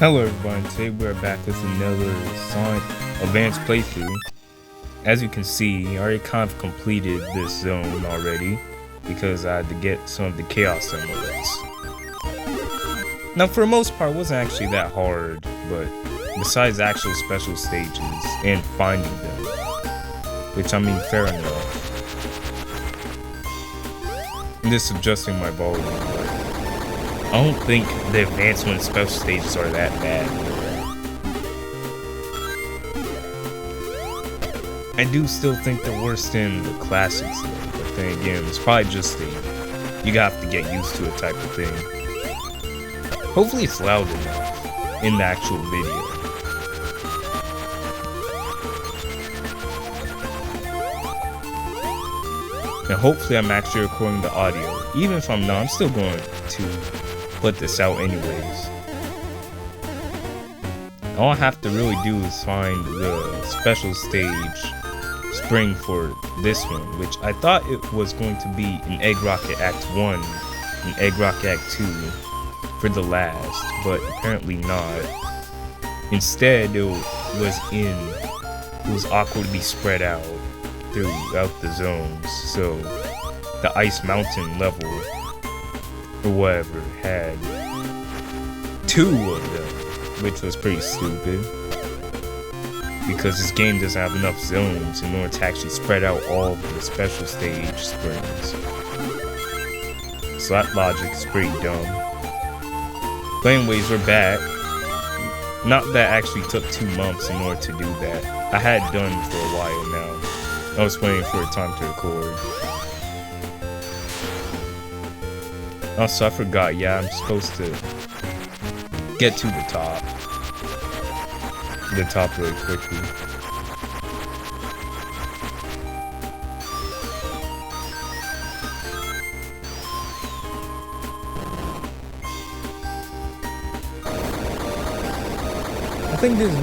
Hello everyone, today we're back with another Sonic Advanced playthrough. As you can see, I already kind of completed this zone already because I had to get some of the Chaos Emeralds. Now for the most part it wasn't actually that hard, but besides actual special stages and finding them, which I mean fair enough. I'm just adjusting my volume, but I don't think the advancement special stages are that bad. I do still think they're worse than the classics though, but then again, it's probably just you have to get used to it type of thing. Hopefully it's loud enough in the actual video. And hopefully I'm actually recording the audio. Even if I'm not, I'm still going to put this out anyways. All I have to really do is find the special stage spring for this one, which I thought it was going to be in Egg Rocket Act 1 and Egg Rocket Act 2 for the last, but apparently not. Instead, it was awkwardly spread out throughout the zones, so the Ice Mountain level or whatever had 2 of them, which was pretty stupid because this game doesn't have enough zones in order to actually spread out all of the special stage springs. So that logic is pretty dumb. But anyways, we're back. Not that actually took 2 months in order to do that. I had done for a while now. I was waiting for a time to record. Also, I forgot, yeah, I'm supposed to get to the top really quickly. I think this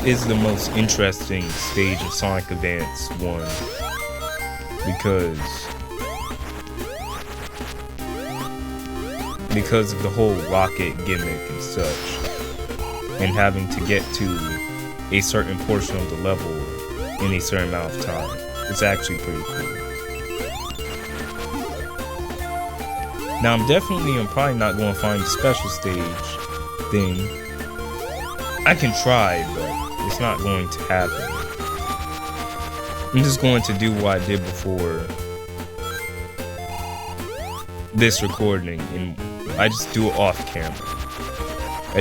is the most interesting stage of Sonic Advance 1 because of the whole rocket gimmick and such, and having to get to a certain portion of the level in a certain amount of time. It's actually pretty cool. Now I'm probably not going to find the special stage thing. I can try, but it's not going to happen. I'm just going to do what I did before this recording, and I just do it off camera. I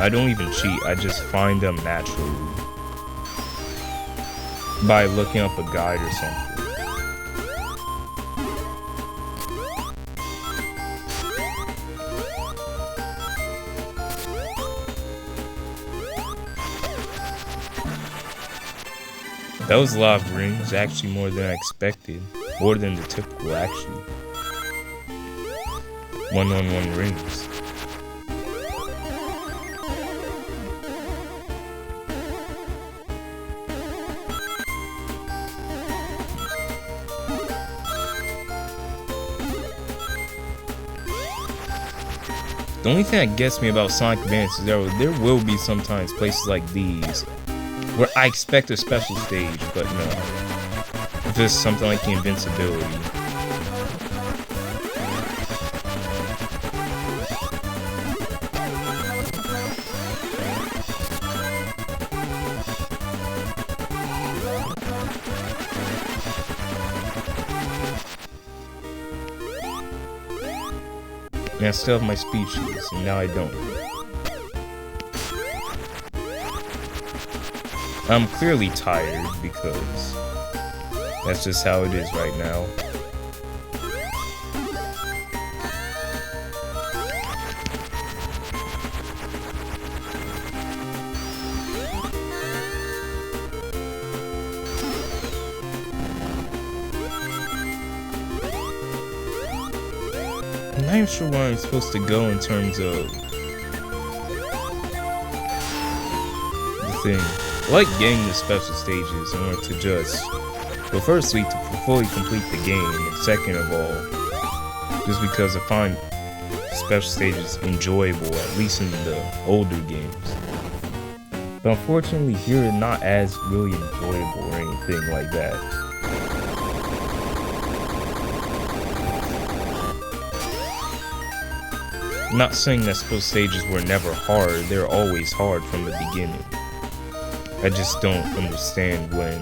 don't even cheat, I just find them naturally by looking up a guide or something. That was a lot of rings, actually more than I expected. More than the typical, actually. 1-on-1 rings. The only thing that gets me about Sonic Advance is there will be sometimes places like these where I expect a special stage, but no. If it's something like the invincibility. And I still have my speeches, and now I don't. I'm clearly tired because that's just how it is right now. I'm not even sure where I'm supposed to go in terms of the thing. I like getting the special stages in order to just, well, firstly, to fully complete the game, and second of all, just because I find special stages enjoyable, at least in the older games. But unfortunately here, it's not as really enjoyable or anything like that. I'm not saying that special stages were never hard, they're always hard from the beginning. I just don't understand when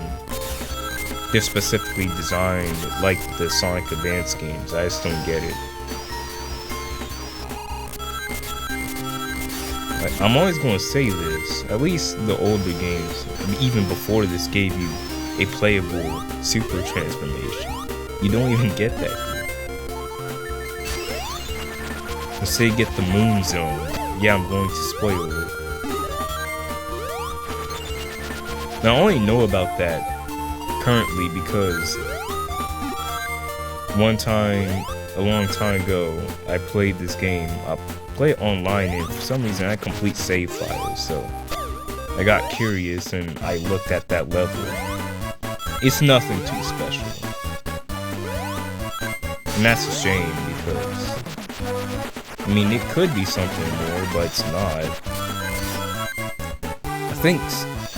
they're specifically designed like the Sonic Advance games. I just don't get it. I'm always going to say this, at least the older games, even before this, gave you a playable super transformation. You don't even get that here. Let's say get the Moon Zone. Yeah, I'm going to spoil it. Now I only know about that currently because one time, a long time ago, I played this game. I played online and for some reason I complete save files, so I got curious and I looked at that level. It's nothing too special. And that's a shame because, I mean, it could be something more, but it's not. I think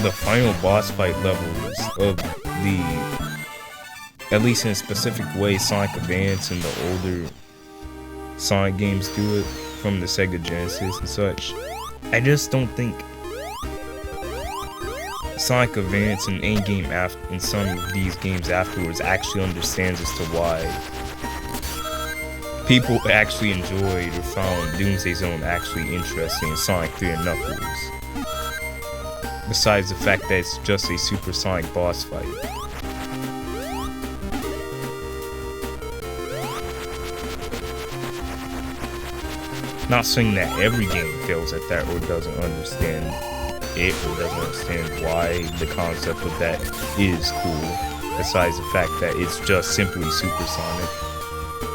the final boss fight levels of the, at least in a specific way, Sonic Advance and the older Sonic games do it from the Sega Genesis and such. I just don't think Sonic Advance and any game in some of these games afterwards actually understands as to why people actually enjoyed or found Doomsday Zone actually interesting in Sonic 3 and Knuckles. Besides the fact that it's just a supersonic boss fight. Not saying that every game fails at that or doesn't understand it or doesn't understand why the concept of that is cool, besides the fact that it's just simply supersonic.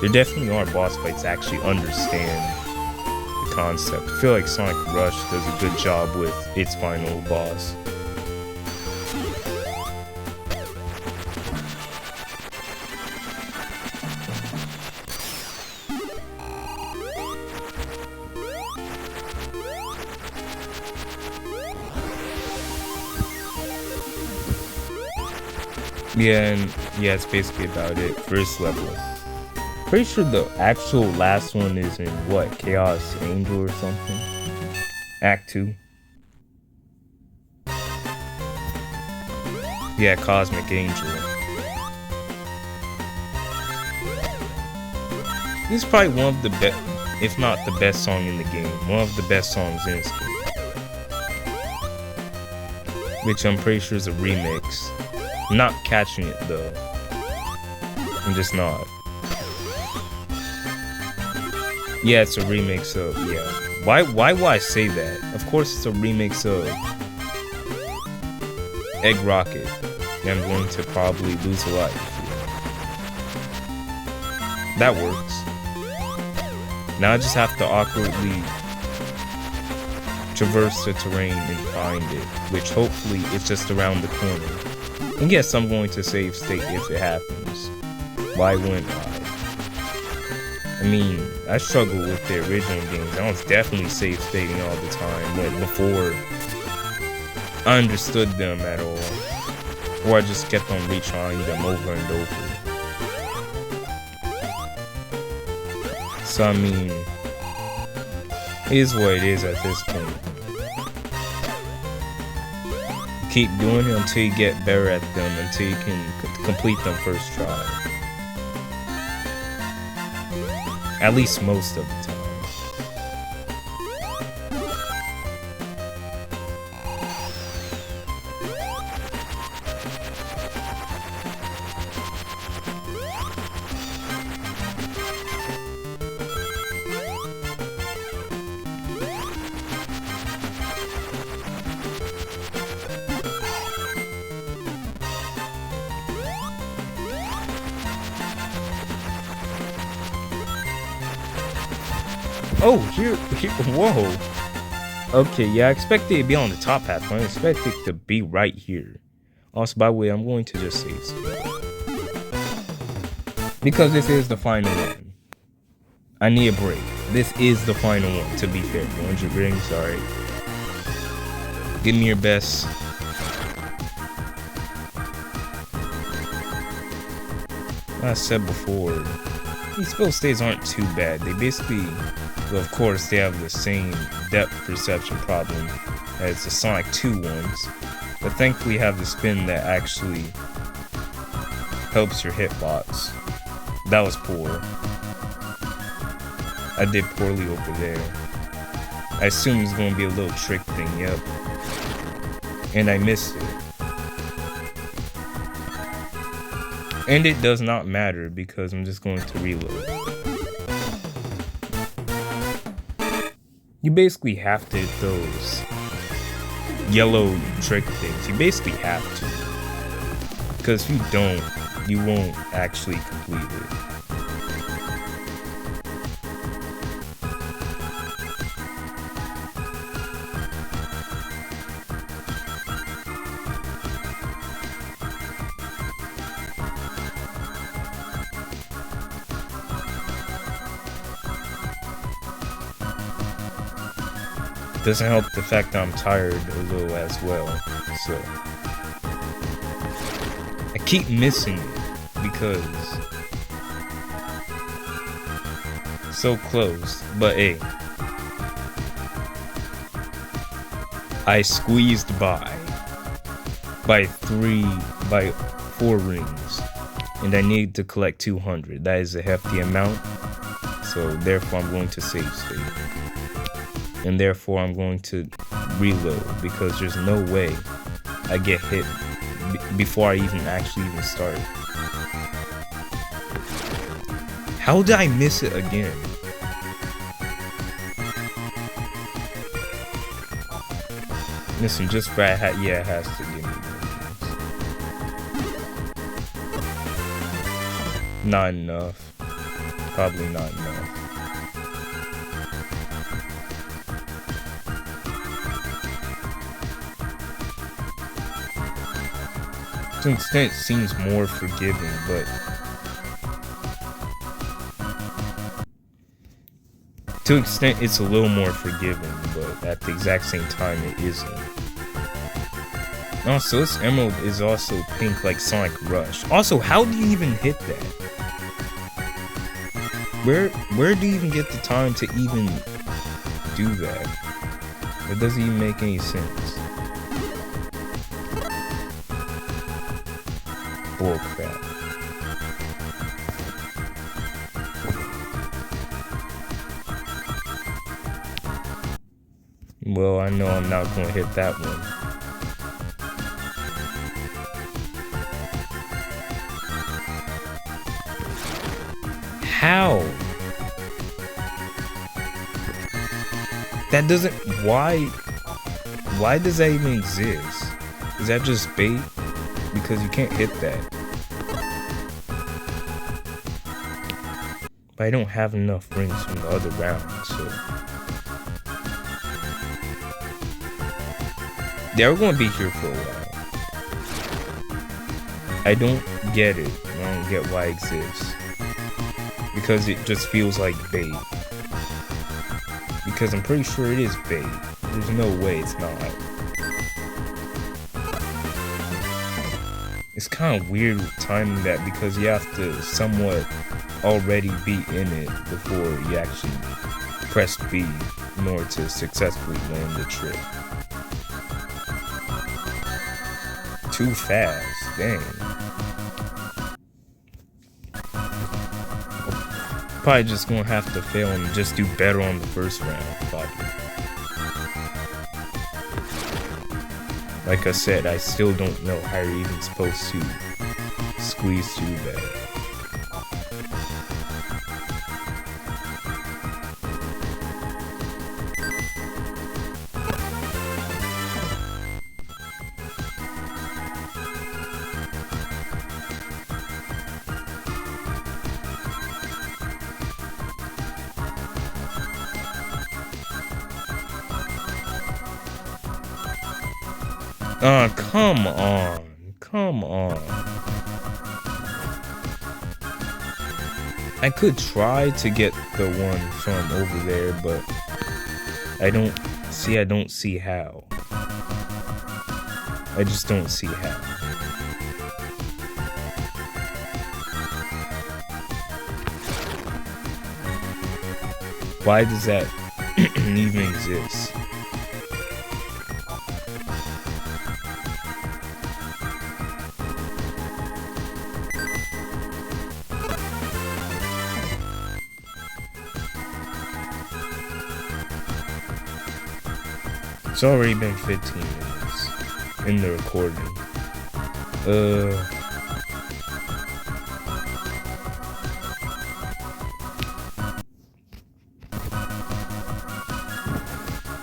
There definitely are boss fights that actually understand the concept. I feel like Sonic Rush does a good job with its final boss. Yeah, and yeah, it's basically about it. First level. Pretty sure the actual last one is in what? Chaos Angel or something? Act 2. Yeah, Cosmic Angel. This is probably one of the best, if not the best song in the game. One of the best songs in this game. Which I'm pretty sure is a remix. I'm not catching it though. I'm just not. Yeah, it's a remix of, yeah. Why would I say that? Of course it's a remix of Egg Rocket. And I'm going to probably lose a life. That works. Now I just have to awkwardly traverse the terrain and find it, which hopefully is just around the corner. And yes, I'm going to save state if it happens. Why wouldn't I? I mean, I struggle with the original games. I was definitely save stating all the time before I understood them at all. Or I just kept on retrying them over and over. So I mean, it is what it is at this point. Keep doing it until you get better at them, until you can complete them first try. At least most of the time. Oh, here, whoa. Okay, yeah, I expected it to be on the top half. I expected it to be right here. Also, by the way, I'm going to just save state. Because this is the final one. I need a break. This is the final one, to be fair. 100 rings, alright. Give me your best. Like I said before, these spell states aren't too bad. They basically, well, of course, they have the same depth perception problem as the Sonic 2 ones, but thankfully have the spin that actually helps your hitbox. That was poor. I did poorly over there. I assume it's going to be a little trick thing, yep. And I missed it. And it does not matter because I'm just going to reload. You basically have to hit those yellow trick things. You basically have to. Because if you don't, you won't actually complete it. Doesn't help the fact that I'm tired a little as well, so I keep missing it because so close, but hey, I squeezed by 4 rings, and I need to collect 200. That is a hefty amount, so therefore I'm going to save state. And therefore I'm going to reload because there's no way I get hit before I even start. How did I miss it again? Listen, just for it has to give me not enough. Probably not enough. To an extent, it seems more forgiving, but to an extent, it's a little more forgiving, but at the exact same time, it isn't. Also, this emerald is also pink like Sonic Rush. Also, how do you even hit that? Where do you even get the time to even do that? It doesn't even make any sense. Bull crap. Well, I know I'm not going to hit that one. How? That doesn't... Why does that even exist? Is that just bait? Because you can't hit that. But I don't have enough rings from the other round, so... Yeah, we're gonna be here for a while. I don't get it. I don't get why it exists. Because it just feels like bait. Because I'm pretty sure it is bait. There's no way it's not. It's kind of weird timing that because you have to somewhat already be in it before you actually press B in order to successfully land the trick. Too fast, dang. Probably just gonna have to fail and just do better on the first round, probably. Like I said, I still don't know how you're even supposed to squeeze through that. Come on. Come on. I could try to get the one from over there, but I don't see how. I just don't see how. Why does that even exist? It's already been 15 minutes in the recording.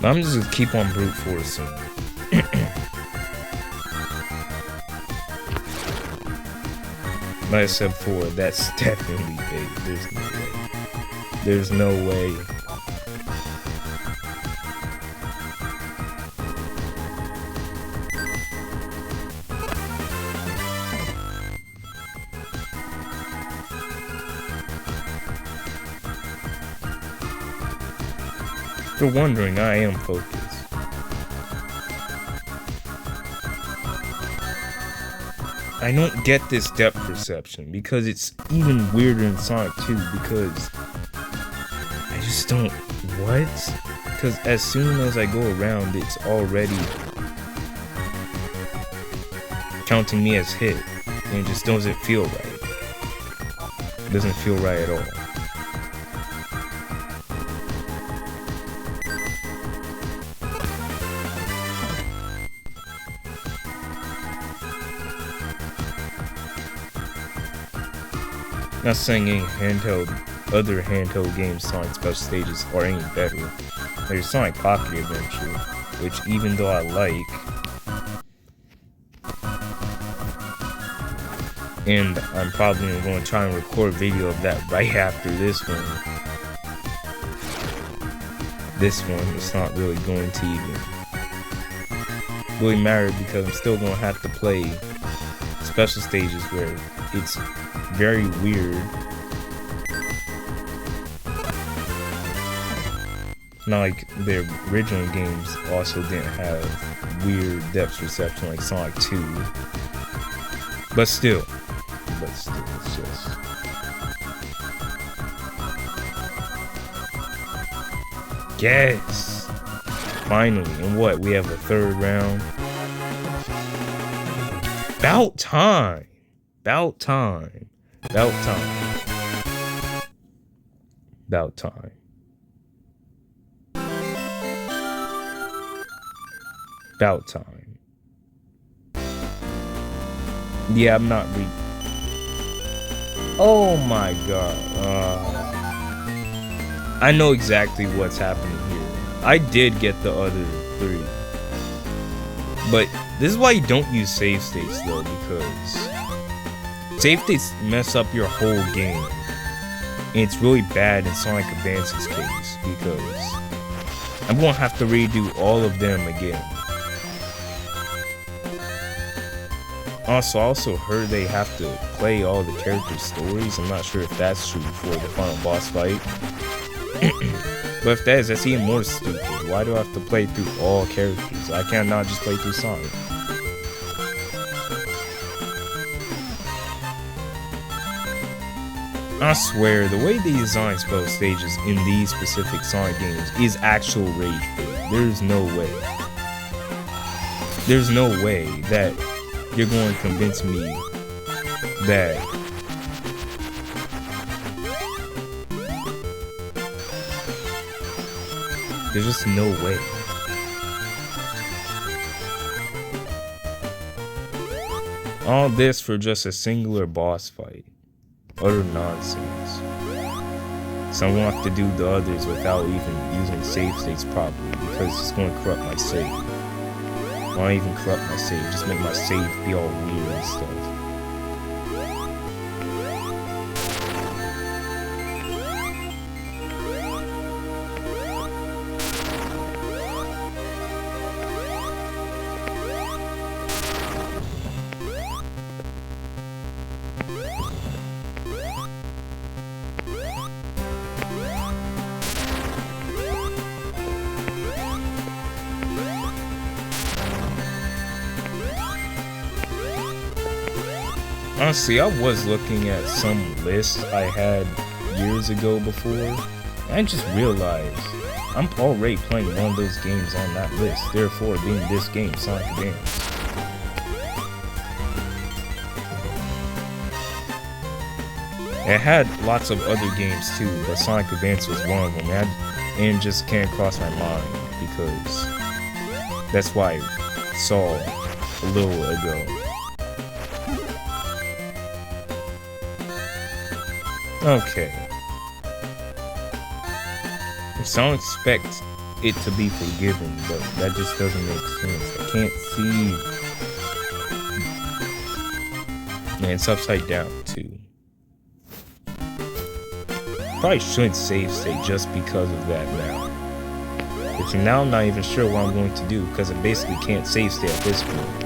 I'm just gonna keep on brute forcing. Like I said before, that's definitely bait. There's no way. There's no way. If you're wondering, I am focused. I don't get this depth perception because it's even weirder in Sonic 2 because I just don't... What? Because as soon as I go around, it's already counting me as hit and it just doesn't feel right. It doesn't feel right at all. Not saying any other handheld games Sonic Special Stages are any better. There's Sonic Pocket Adventure, which even though I like, and I'm probably going to try and record a video of that right after this one. This one, it's not really going to even really matter because I'm still going to have to play Special Stages where it's very weird. Not like the original games also didn't have weird depth perception like Sonic 2. But still, it's just... Yes! Finally, and what? We have a third round. About time! About time. About time. About time. About time. Yeah, I'm not Oh my god. I know exactly what's happening here. I did get the other 3. But this is why you don't use save states though, because save states mess up your whole game. And it's really bad in Sonic Advance's case because I'm gonna have to redo all of them again. Also, I also heard they have to play all the characters' stories. I'm not sure if that's true for the final boss fight. But if that is, that's even more stupid. Why do I have to play through all characters? I can't not just play through Sonic. I swear, the way they design spell stages in these specific Sonic games is actual rage bait. There's no way. There's no way that you're going to convince me that there's just no way. All this for just a singular boss fight. Utter nonsense. So I'm gonna have to do the others without even using save states properly because it's gonna corrupt my save. Why even corrupt my save? Just make my save be all weird and stuff. Honestly, I was looking at some lists I had years ago before, and I just realized I'm already playing one of those games on that list, therefore being this game, Sonic Advance. It had lots of other games too, but Sonic Advance was one of them, and just came across my mind because that's why I saw a little ago. Okay. So I don't expect it to be forgiven, but that just doesn't make sense. I can't see. And it's upside down too. Probably shouldn't save state just because of that now. Which now I'm not even sure what I'm going to do because I basically can't save state at this point.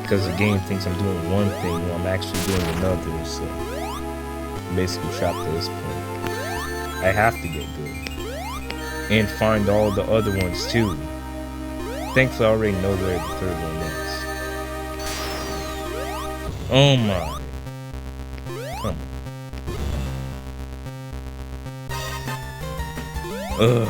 Because the game thinks I'm doing one thing while I'm actually doing another, so I'm basically trapped at this point. I have to get good. And find all the other ones too. Thankfully I already know where the third one is. Oh my. Come on. Ugh.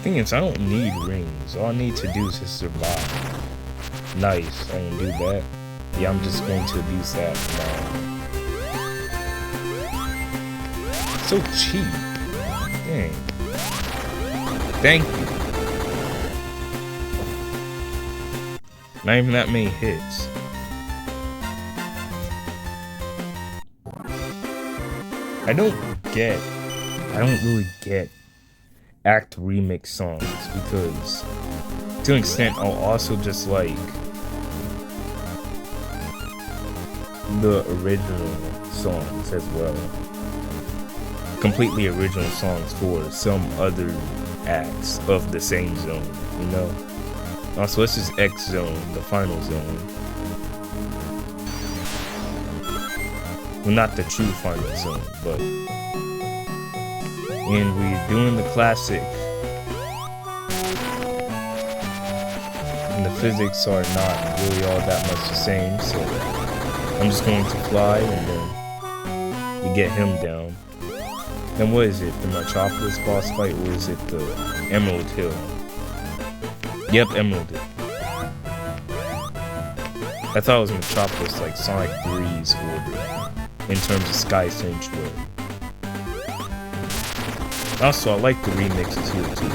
Thing is, I don't need rings. All I need to do is just survive. Nice, I can do that. Yeah, I'm just going to abuse that now. So cheap. Dang. Thank you. Not even that many hits. I don't really get Act remix songs because to an extent I'll also just like the original songs as well. Completely original songs for some other acts of the same zone, you know? Also, this is X Zone, the final zone. Well, not the true final zone, but and we're doing the classic. And the physics are not really all that much the same, so I'm just going to fly and then we get him down. And what is it? The Metropolis boss fight, or is it the Emerald Hill? Yep, Emerald Hill. I thought it was Metropolis, like Sonic 3's order, in terms of Sky Sanctuary. Also, I like the remixes here too.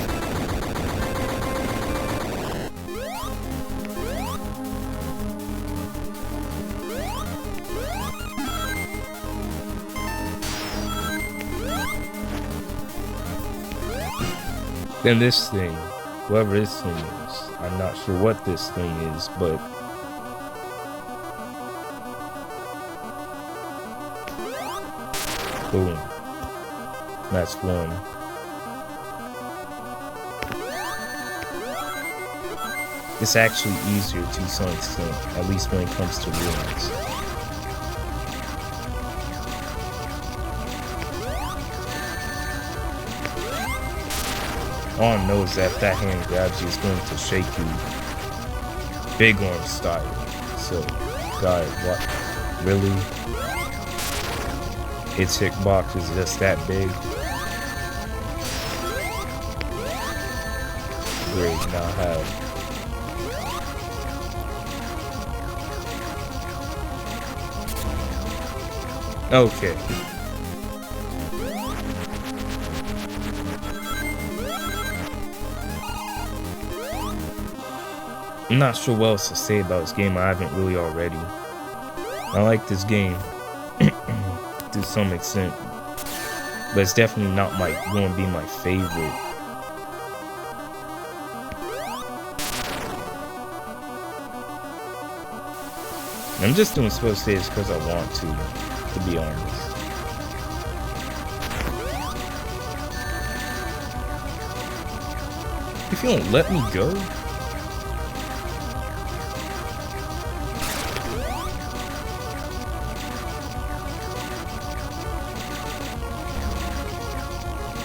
Then this thing, whoever this thing is, I'm not sure what this thing is, but boom. That's one. It's actually easier to some extent, at least when it comes to rings. All I know is that if that hand grabs you, it's going to shake you big arm style. So, God, what? Really? Its hitbox is just that big? Great, now I have. Okay. I'm not sure what else to say about this game. I haven't really already. I like this game to some extent, but it's definitely not going to be my favorite. I'm just doing supposed to say this because I want to be honest. If you don't let me go.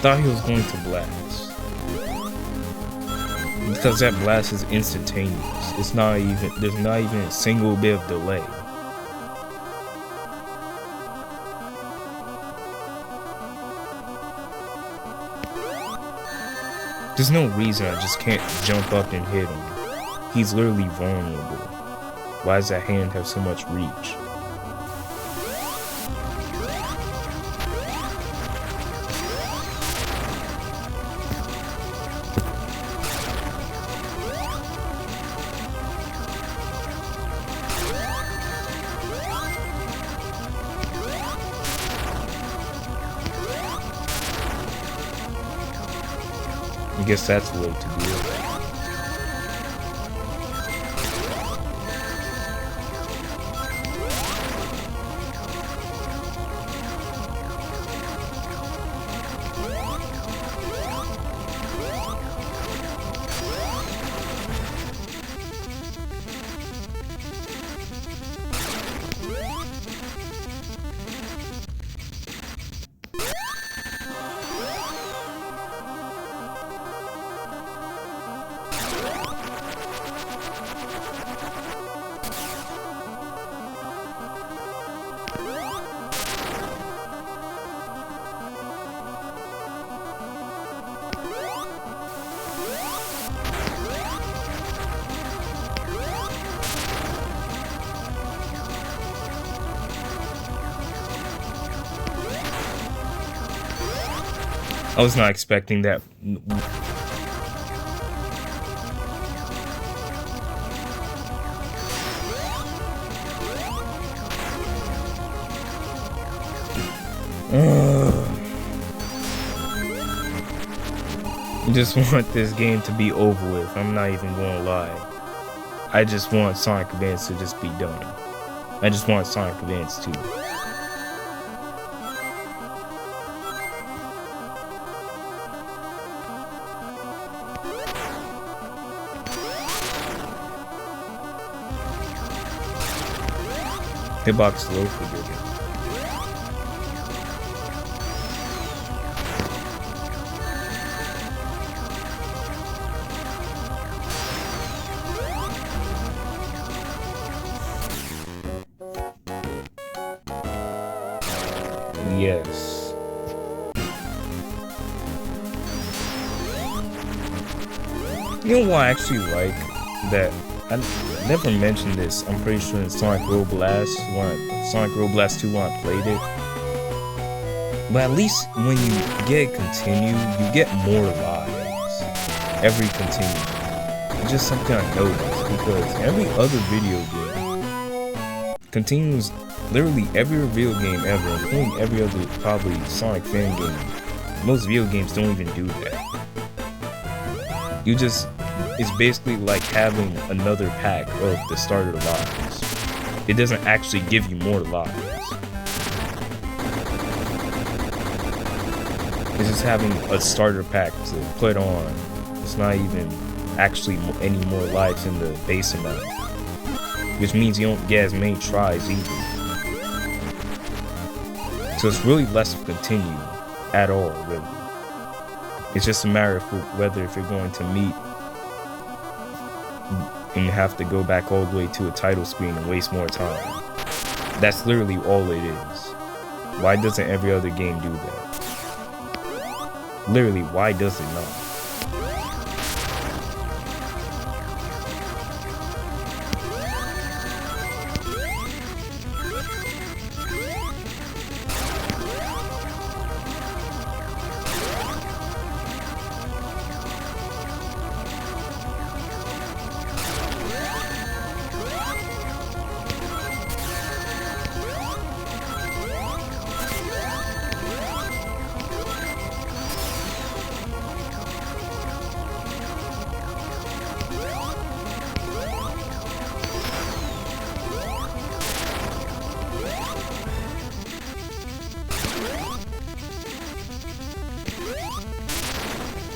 Thought he was going to blast. Because that blast is instantaneous. There's not even a single bit of delay. There's no reason I just can't jump up and hit him. He's literally vulnerable. Why does that hand have so much reach? I guess that's the way to do it. I was not expecting that. I just want this game to be over with. I'm not even gonna lie. I just want Sonic Advance to just be done. I just want Sonic Advance 2. Hitbox low for good. Yes. You know what I actually like? That I never mentioned this. I'm pretty sure in Sonic Road Blast, Sonic Road Blast 2 when I played it. But at least when you get continue, you get more lives every continue. It's just something I noticed because every other video game continues. Literally every video game ever, including every other probably Sonic fan game, most video games don't even do that. It's basically like having another pack of the starter lives. It doesn't actually give you more lives. It's just having a starter pack to put on. It's not even actually any more lives in the base amount. Which means you don't get as many tries either. So it's really less of continue at all, really. It's just a matter of whether if you're going to meet and you have to go back all the way to a title screen and waste more time. That's literally all it is. Why doesn't every other game do that? Literally, why does it not?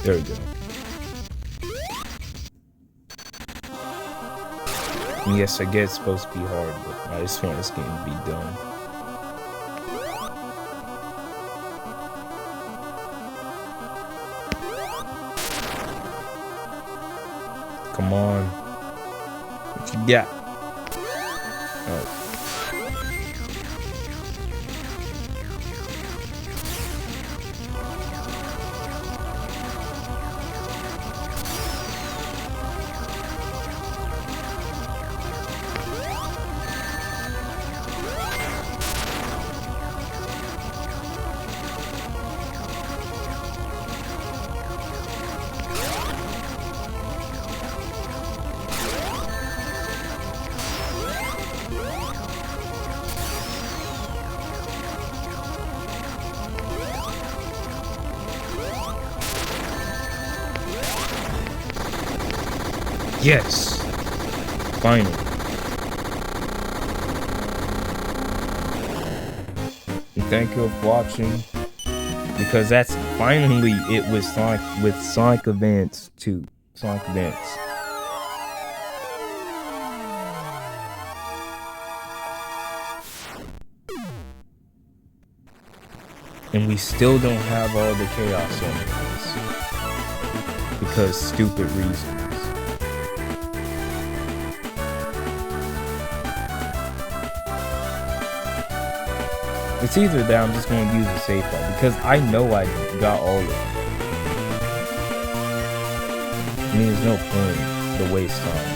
There we go. And yes, I get it's supposed to be hard, but I just want this game to be done. Come on. What you got? Oh. Yes! Finally. And thank you for watching. Because that's finally it with Sonic Advance 2. Sonic Advance. And we still don't have all the Chaos Emeralds. Because stupid reasons. It's either that I'm just going to use the save file because I know I got all of it. I mean, there's no point to waste time.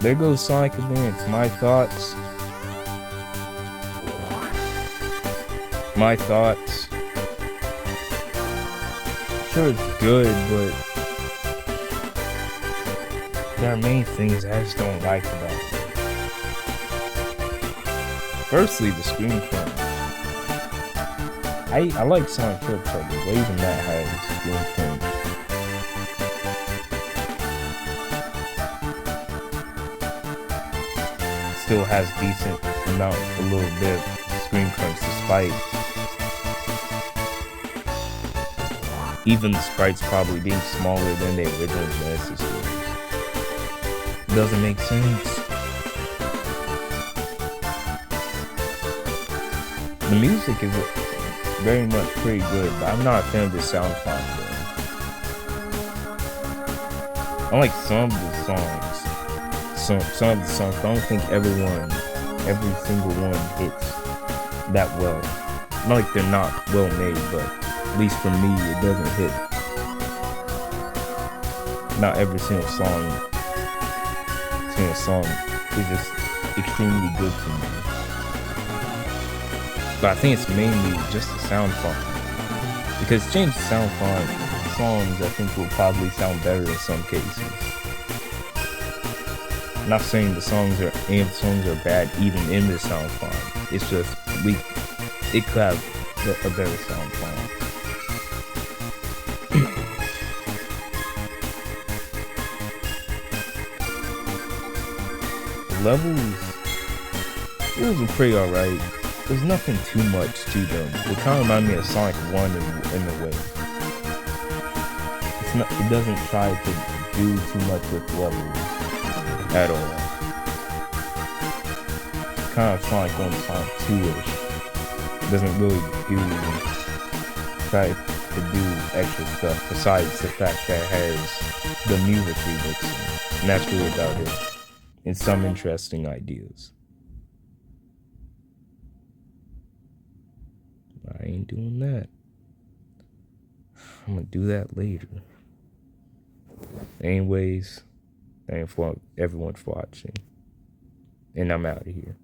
There goes Sonic Advance. My thoughts. Sure, it's good, but there are many things I just don't like about it. Firstly, the screen front. I like Sonic Trip Trouble, but even that has screen front. Still has decent amount, a little bit of screen crunch despite even the sprites probably being smaller than the original Genesis games. Doesn't make sense. The music is very much pretty good, but I'm not a fan of the sound font though. I like some of the songs. Some of the songs, but I don't think every single one hits that well. Not like they're not well made, but at least for me, it doesn't hit. Not every single song is just extremely good to me. But I think it's mainly just the sound font. Because change the sound font, songs I think will probably sound better in some cases. I'm not saying any of the songs are bad even in the sound font. It's just it could have a better sound font. Levels are pretty alright. There's nothing too much to them. It kind of reminds me of Sonic 1 in a way. It doesn't try to do too much with levels at all. Kind of Sonic 1 to Sonic 2-ish. It doesn't really try to do extra stuff besides the fact that it has the music remixing. And that's really about it. And some interesting ideas. I ain't doing that. I'm gonna do that later. Anyways, thanks for everyone for watching. And I'm out of here.